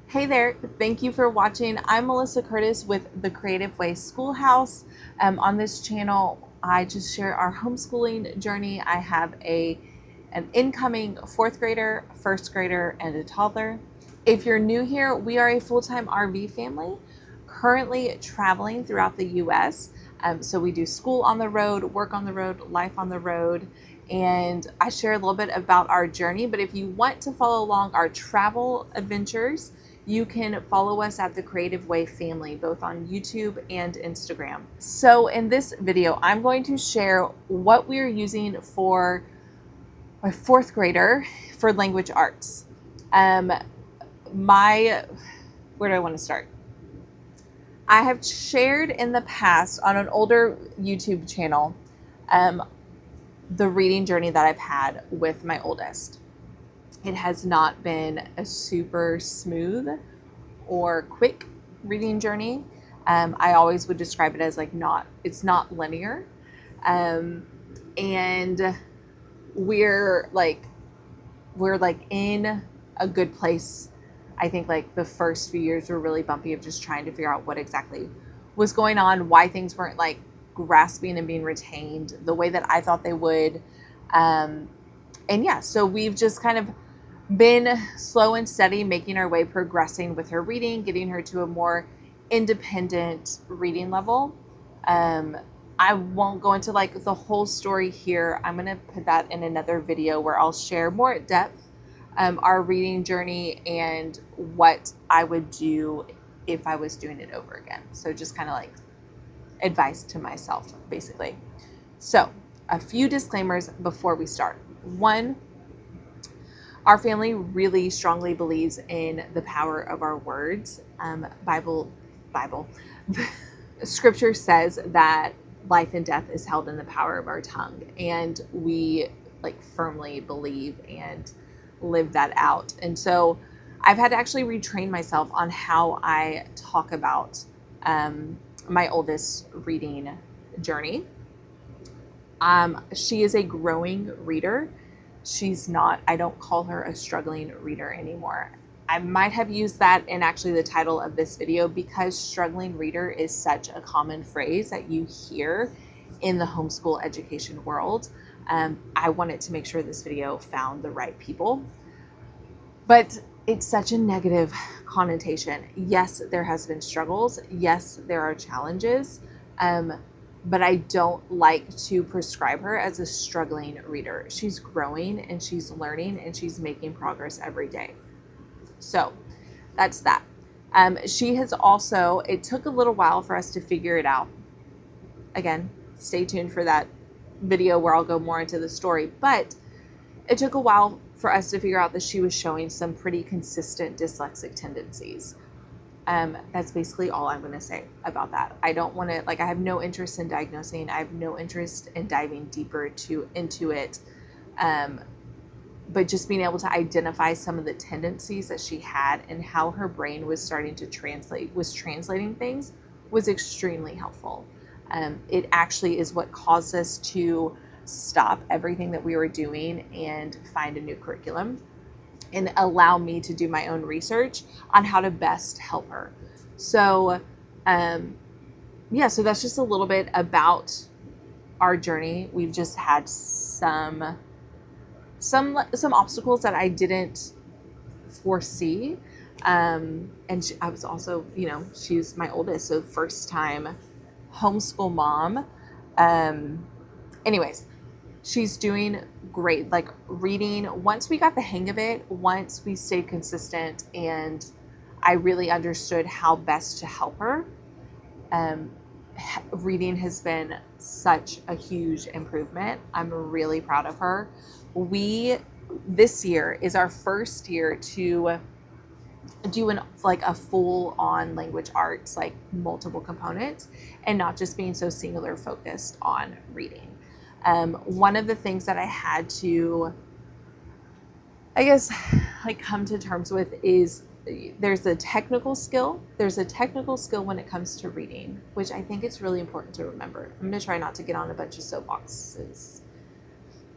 Hey there, thank you for watching. I'm Melissa Curtis with the Creative Way Schoolhouse. On this channel, I just share our homeschooling journey. I have an incoming fourth grader, first grader, and a toddler. If you're new here, we are a full-time RV family currently traveling throughout the US. So we do school on the road, work on the road, life on the road, and I share a little bit about our journey. But if you want to follow along our travel adventures, you can follow us at the Creative Way family, both on YouTube and Instagram. So in this video, I'm going to share what we are using for my fourth grader for language arts. Where do I want to start? I have shared in the past on an older YouTube channel the reading journey that I've had with my oldest. It has not been a super smooth or quick reading journey. I always would describe it as it's not linear. And we're in a good place. I think the first few years were really bumpy of just trying to figure out what exactly was going on, why things weren't grasping and being retained the way that I thought they would. So we've just kind of been slow and steady, making our way, progressing with her reading, getting her to a more independent reading level. I won't go into the whole story here. I'm going to put that in another video where I'll share more at depth our reading journey and what I would do if I was doing it over again. So just kind of advice to myself, basically. So a few disclaimers before we start. One, our family really strongly believes in the power of our words. Bible, Scripture says that life and death is held in the power of our tongue, and we firmly believe and live that out. And so I've had to actually retrain myself on how I talk about my oldest reading journey. She is a growing reader. I don't call her a struggling reader anymore. I might have used that in actually the title of this video because struggling reader is such a common phrase that you hear in the homeschool education world. I wanted to make sure this video found the right people, but it's such a negative connotation. Yes, there has been struggles. Yes, there are challenges. But I don't like to prescribe her as a struggling reader. She's growing and she's learning and she's making progress every day. So that's that. It took a little while for us to figure it out. Again, stay tuned for that video where I'll go more into the story, but it took a while for us to figure out that she was showing some pretty consistent dyslexic tendencies. That's basically all I'm going to say about that. I don't want to, I have no interest in diagnosing. I have no interest in diving deeper into it. But just being able to identify some of the tendencies that she had and how her brain was starting to translating things was extremely helpful. It actually is what caused us to stop everything that we were doing and find a new curriculum and allow me to do my own research on how to best help her. So, so that's just a little bit about our journey. We've just had some obstacles that I didn't foresee. I was also, she's my oldest, so first time homeschool mom. Anyways, she's doing great. Reading, once we got the hang of it, once we stayed consistent and I really understood how best to help her, reading has been such a huge improvement. I'm really proud of her. This year is our first year to do a full on language arts, multiple components, and not just being so singular focused on reading. One of the things that I had to, come to terms with is there's a technical skill. There's a technical skill when it comes to reading, which I think it's really important to remember. I'm going to try not to get on a bunch of soapboxes.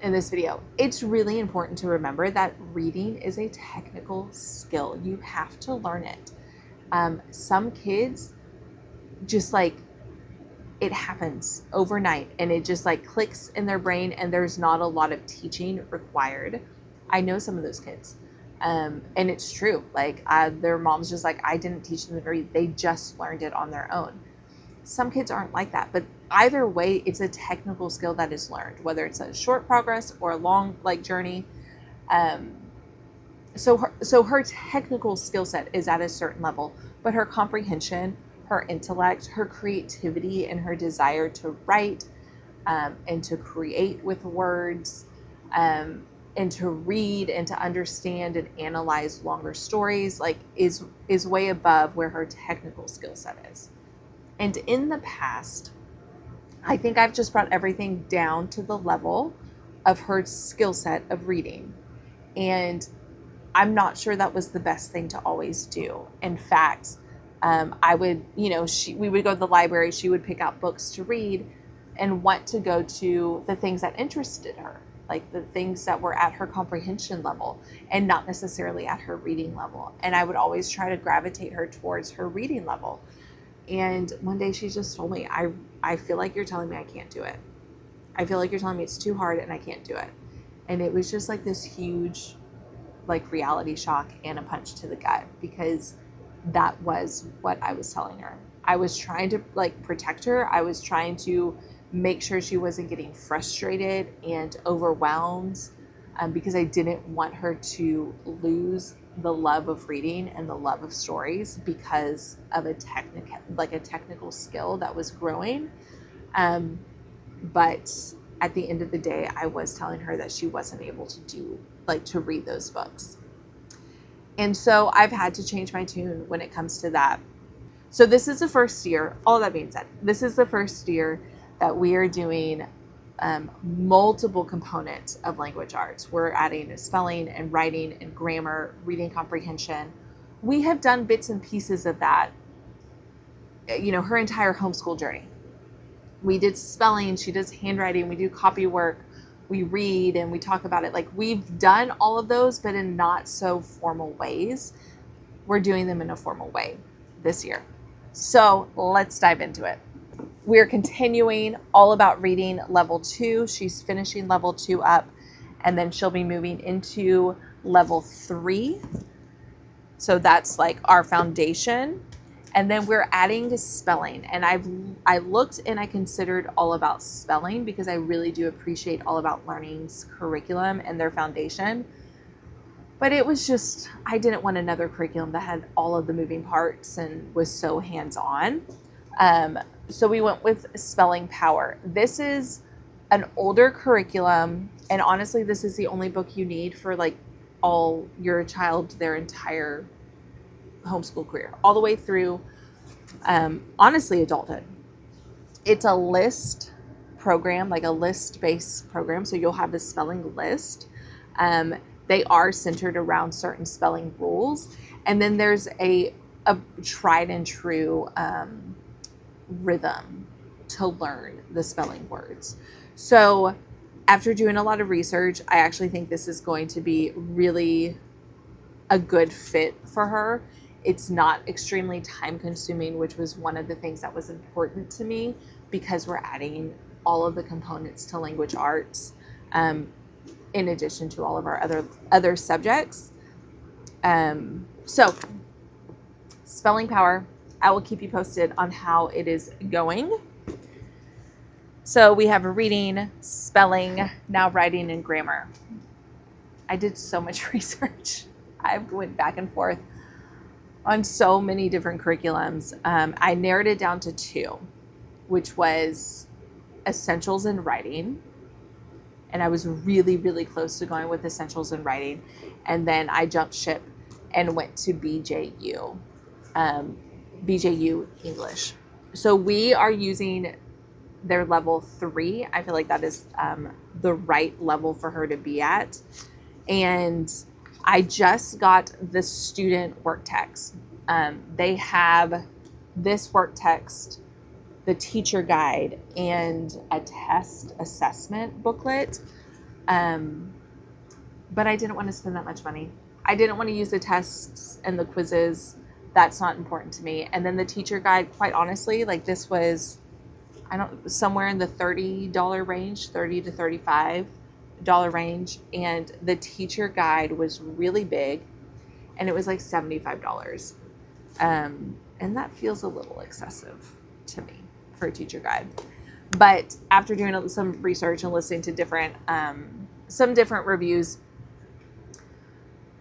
in this video. It's really important to remember that reading is a technical skill. You have to learn it. Some kids just like, it happens overnight and it just like clicks in their brain and there's not a lot of teaching required. I know some of those kids. And it's true. Like their mom's just like, I didn't teach them to read. They just learned it on their own. Some kids aren't like that, but either way, it's a technical skill that is learned, whether it's a short progress or a long like journey. So her technical skill set is at a certain level, but her comprehension, her intellect, her creativity, and her desire to write and to create with words and to read and to understand and analyze longer stories like is way above where her technical skill set is. And in the past, I think I've just brought everything down to the level of her skill set of reading. And I'm not sure that was the best thing to always do. In fact, I would, we would go to the library, she would pick out books to read and want to go to the things that interested her, like the things that were at her comprehension level and not necessarily at her reading level. And I would always try to gravitate her towards her reading level. And one day she just told me, I feel like you're telling me I can't do it. I feel like you're telling me it's too hard and I can't do it. And it was just like this huge like reality shock and a punch to the gut, because that was what I was telling her. I was trying to like protect her. I was trying to make sure she wasn't getting frustrated and overwhelmed because I didn't want her to lose the love of reading and the love of stories because of a technical skill that was growing. But at the end of the day, I was telling her that she wasn't able to read those books. And so I've had to change my tune when it comes to that. So this is the first year, all that being said, this is the first year that we are doing multiple components of language arts. We're adding spelling and writing and grammar, reading comprehension. We have done bits and pieces of that, her entire homeschool journey. We did spelling, she does handwriting, we do copy work, we read and we talk about it. Like we've done all of those, but in not so formal ways. We're doing them in a formal way this year. So let's dive into it. We're continuing all about reading level 2. She's finishing level 2 up, and then she'll be moving into level 3. So that's like our foundation. And then we're adding to spelling. And I looked and I considered all about spelling because I really do appreciate All About Learning's curriculum and their foundation. But it was just, I didn't want another curriculum that had all of the moving parts and was so hands-on. So we went with Spelling Power. This is an older curriculum. And honestly, this is the only book you need for like all your child, their entire homeschool career, all the way through, honestly, adulthood. It's a list program, like a list-based program. So you'll have a spelling list. They are centered around certain spelling rules. And then there's a tried and true rhythm to learn the spelling words. So after doing a lot of research, I actually think this is going to be really a good fit for her. It's not extremely time consuming, which was one of the things that was important to me because we're adding all of the components to language arts in addition to all of our other subjects. So Spelling Power, I will keep you posted on how it is going. So we have reading, spelling, now writing, and grammar. I did so much research. I went back and forth on so many different curriculums. I narrowed it down to 2, which was Essentials in Writing. And I was really, really close to going with Essentials in Writing. And then I jumped ship and went to BJU English. So we are using their level 3. I feel like that is the right level for her to be at. And I just got the student work text. They have this work text, the teacher guide, and a test assessment booklet. But I didn't want to spend that much money. I didn't want to use the tests and the quizzes. That's not important to me. And then the teacher guide, quite honestly, like this was, somewhere in the $30 range, $30 to $35 range. And the teacher guide was really big and it was like $75. And that feels a little excessive to me for a teacher guide. But after doing some research and listening to some different reviews,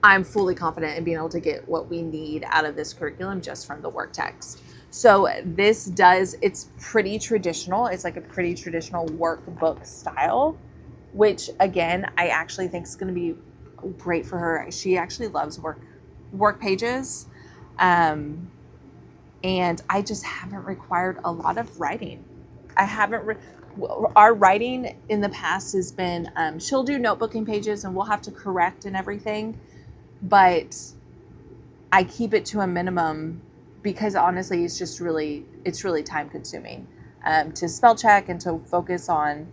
I'm fully confident in being able to get what we need out of this curriculum just from the work text. So it's pretty traditional. It's like a pretty traditional workbook style, which again, I actually think is going to be great for her. She actually loves work pages. And I just haven't required a lot of writing. Our writing in the past has been, she'll do notebooking pages and we'll have to correct and everything. But I keep it to a minimum because honestly, it's really time consuming to spell check and to focus on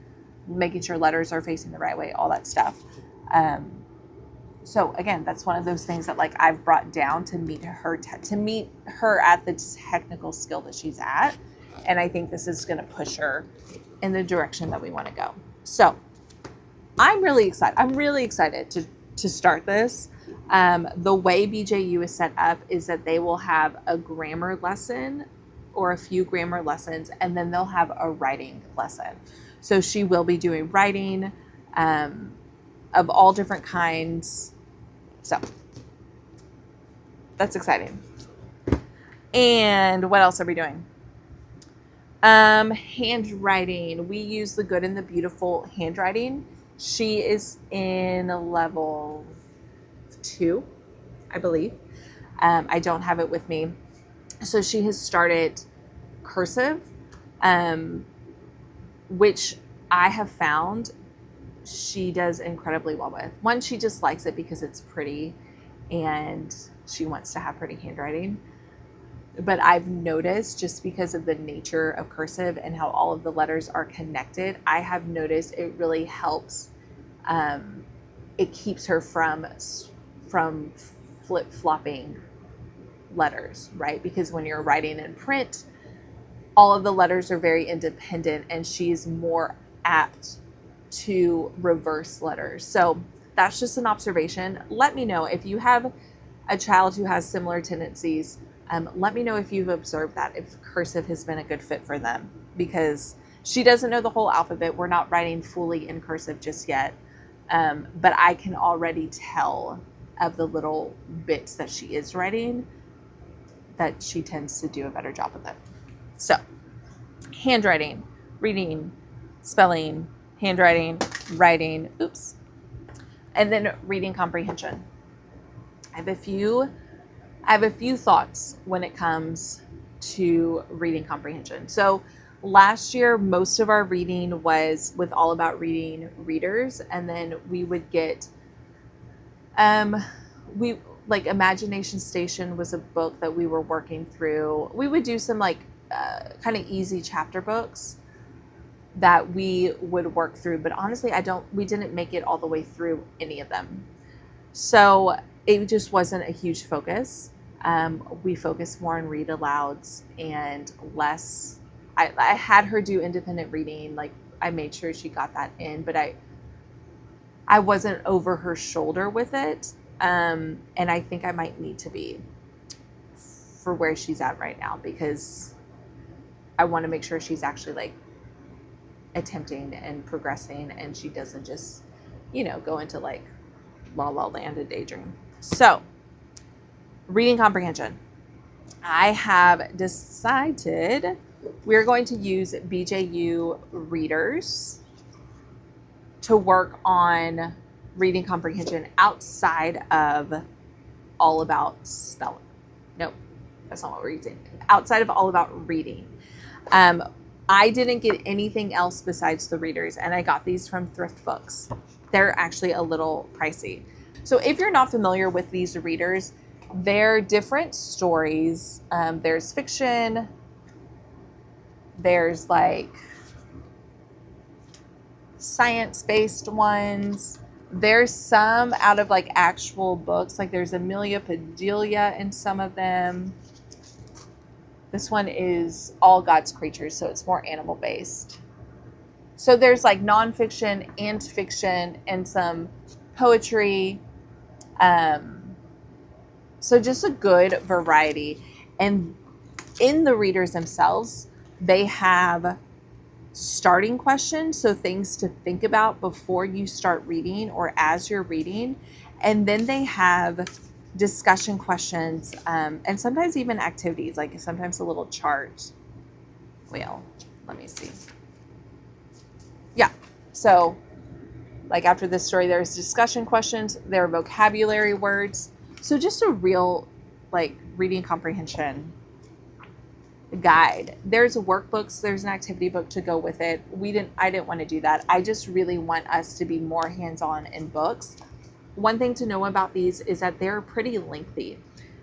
making sure letters are facing the right way, all that stuff. So again, that's one of those things that like I've brought down to meet her at the technical skill that she's at. And I think this is going to push her in the direction that we want to go. So I'm really excited. I'm really excited to start this. The way BJU is set up is that they will have a grammar lesson or a few grammar lessons, and then they'll have a writing lesson. So she will be doing writing of all different kinds. So that's exciting. And what else are we doing? Handwriting. We use the Good and the Beautiful handwriting. She is in level 2, I believe. I don't have it with me. So she has started cursive, which I have found she does incredibly well with. One, she just likes it because it's pretty and she wants to have pretty handwriting. But I've noticed, just because of the nature of cursive and how all of the letters are connected, I have noticed it really helps. It keeps her from flip-flopping letters, right? Because when you're writing in print, all of the letters are very independent and she's more apt to reverse letters. So that's just an observation. Let me know if you have a child who has similar tendencies. Let me know if you've observed that, if cursive has been a good fit for them, because she doesn't know the whole alphabet. We're not writing fully in cursive just yet. But I can already tell of the little bits that she is writing that she tends to do a better job with it. So handwriting, reading, spelling, handwriting, writing, and then reading comprehension. I have a few thoughts when it comes to reading comprehension. So last year, most of our reading was with All About Reading Readers, and then we would get, Imagination Station was a book that we were working through. We would do some kind of easy chapter books that we would work through, but honestly, we didn't make it all the way through any of them. So it just wasn't a huge focus. We focused more on Read-Alouds and less. I had her do independent reading. Like, I made sure she got that in, but I wasn't over her shoulder with it. And I think I might need to be for where she's at right now, because I want to make sure she's actually attempting and progressing, and she doesn't just, go into La La Land and daydream. So reading comprehension. I have decided we're going to use BJU Readers to work on reading comprehension outside of All About Spelling. Nope, that's not what we're using. Outside of All About Reading. I didn't get anything else besides the readers, and I got these from thrift books. They're actually a little pricey. So if you're not familiar with these readers, they're different stories. There's fiction. There's science-based ones. There's some out of like actual books, like there's Amelia Bedelia in some of them. This one is All God's Creatures, so it's more animal-based. So there's like nonfiction and fiction and some poetry. So just a good variety. And in the readers themselves, they have starting questions, so things to think about before you start reading or as you're reading. And then they have discussion questions, and sometimes even activities, like sometimes a little chart. Well, let me see. Yeah, so like after this story, there's discussion questions, there are vocabulary words. So just a real like reading comprehension guide. There's workbooks, there's an activity book to go with it. I didn't want to do that. I just really want us to be more hands-on in books. One thing to know about these is that they're pretty lengthy.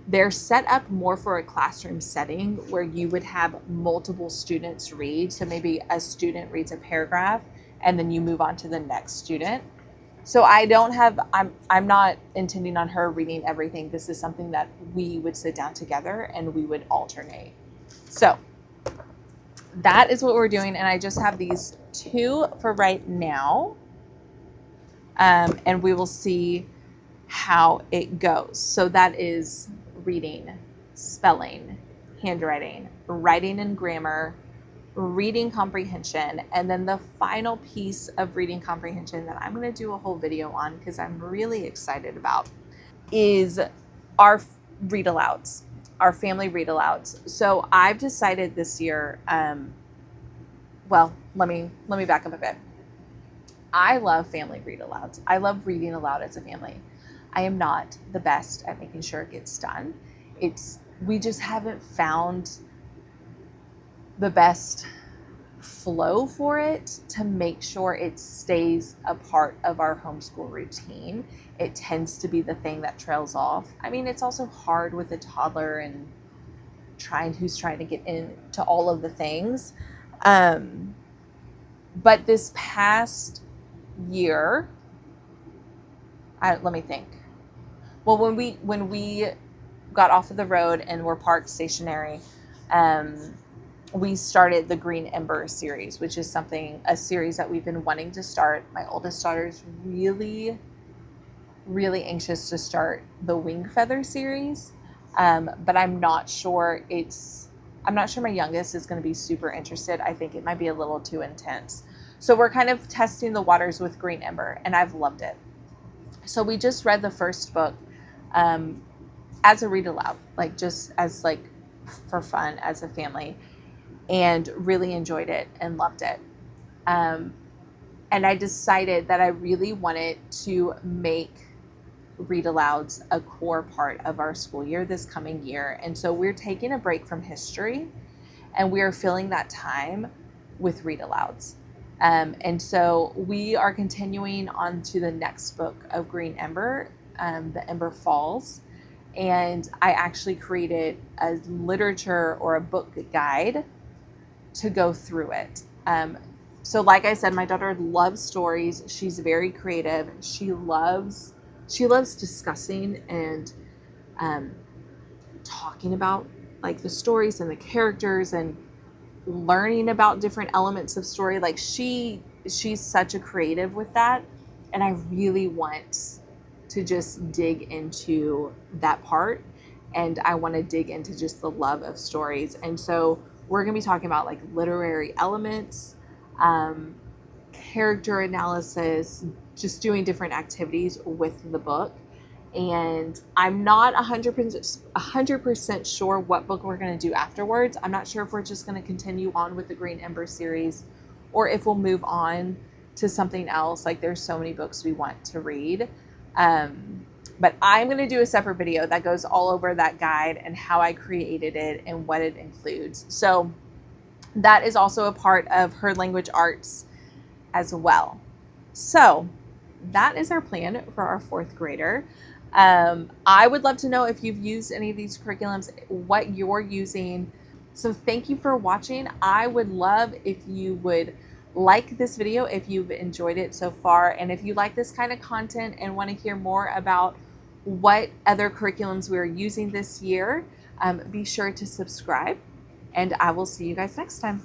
They're set up more for a classroom setting where you would have multiple students read. So maybe a student reads a paragraph and then you move on to the next student. So I'm not intending on her reading everything. This is something that we would sit down together and we would alternate. So that is what we're doing. And I just have these two for right now. And we will see how it goes. So that is reading, spelling, handwriting, writing and grammar, reading comprehension, and then the final piece of reading comprehension that I'm going to do a whole video on because I'm really excited about is our read-alouds, our family read-alouds. So I've decided this year, well, let me back up a bit. I love family read-alouds. I love reading aloud as a family. I am not the best at making sure it gets done. We just haven't found the best flow for it to make sure it stays a part of our homeschool routine. It tends to be the thing that trails off. I mean, it's also hard with a toddler and who's trying to get into all of the things. But this past year, let me think. Well, when we got off of the road and were parked stationary, we started the Green Ember series, which is a series that we've been wanting to start. My oldest daughter's really, really anxious to start the Wing Feather series, but I'm not sure my youngest is going to be super interested. I think it might be a little too intense. So we're kind of testing the waters with Green Ember, and I've loved it. So we just read the first book as a read aloud, like just as like for fun as a family, and really enjoyed it and loved it. And I decided that I really wanted to make read-alouds a core part of our school year this coming year. And so we're taking a break from history and we are filling that time with read-alouds. And so we are continuing on to the next book of Green Ember, The Ember Falls. And I actually created a literature or a book guide to go through it. So like I said, my daughter loves stories. She's very creative. She loves discussing and talking about like the stories and the characters and learning about different elements of story. Like she's such a creative with that. And I really want to just dig into that part. And I want to dig into just the love of stories. And so we're going to be talking about like literary elements, character analysis, just doing different activities with the book. And I'm not 100% sure what book we're going to do afterwards. I'm not sure if we're just going to continue on with the Green Ember series or if we'll move on to something else. Like there's so many books we want to read. But I'm going to do a separate video that goes all over that guide and how I created it and what it includes. So that is also a part of her language arts as well. So that is our plan for our fourth grader. I would love to know if you've used any of these curriculums, what you're using. So thank you for watching. I would love if you would like this video if you've enjoyed it so far. And if you like this kind of content and want to hear more about what other curriculums we're using this year, be sure to subscribe. And I will see you guys next time.